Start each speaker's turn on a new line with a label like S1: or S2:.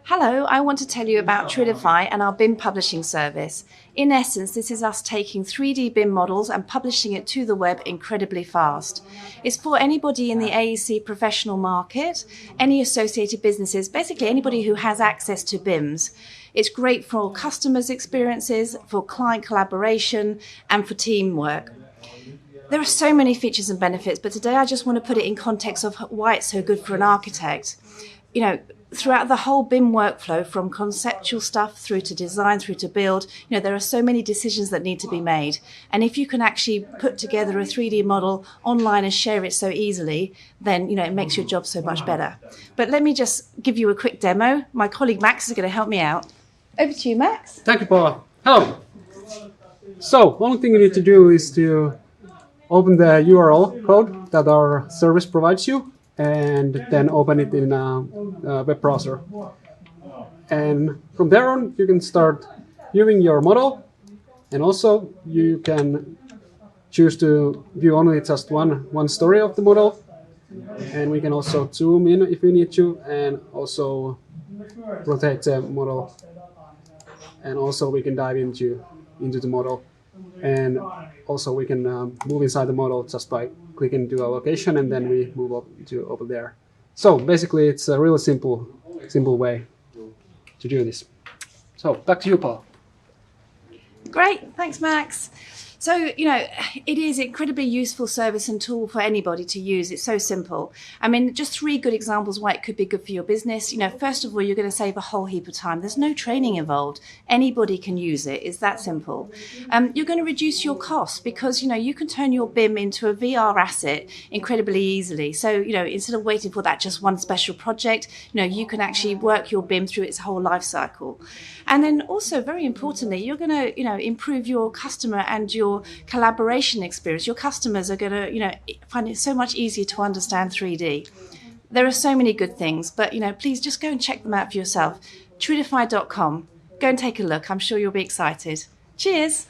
S1: Hello, I want to tell you about Tridify and our BIM publishing service. In essence, this is us taking 3D BIM models and publishing it to the web incredibly fast. It's for anybody in the AEC professional market, any associated businesses, basically anybody who has access to BIMs. It's great for customers' experiences, for client collaboration, and for teamwork. There are so many features and benefits, but today I just want to put it in context of why it's so good for an architect. Throughout the whole BIM workflow, from conceptual stuff through to design, through to build, there are so many decisions that need to be made. And if you can actually put together a 3D model online and share it so easily, then, it makes your job so much better. But let me just give you a quick demo. My colleague Max is going to help me out. Over to you, Max.
S2: Thank you, Paula. Hello. So, one thing you need to do is to open the URL code that our service provides you, and then open it in a web browser. And from there on, you can start viewing your model, and also you can choose to view only just one story of the model. And we can also zoom in if we need to, and also rotate the model. And also we can dive into the model. And also we can move inside the model just by clicking to a location, and then we move up to over there. So basically it's a really simple way to do this. So back to you, Paul.
S1: Great, thanks Max. So, it is an incredibly useful service and tool for anybody to use. It's so simple. I mean, just 3 good examples why it could be good for your business. First of all, you're going to save a whole heap of time. There's no training involved. Anybody can use it. It's that simple. You're going to reduce your costs because, you can turn your BIM into a VR asset incredibly easily. So, instead of waiting for that just one special project, you can actually work your BIM through its whole life cycle. And then also, very importantly, you're going to, improve your customer and your collaboration experience. Your customers are going to, find it so much easier to understand 3D. There are so many good things, but, please just go and check them out for yourself. Tridify.com. Go and take a look. I'm sure you'll be excited. Cheers.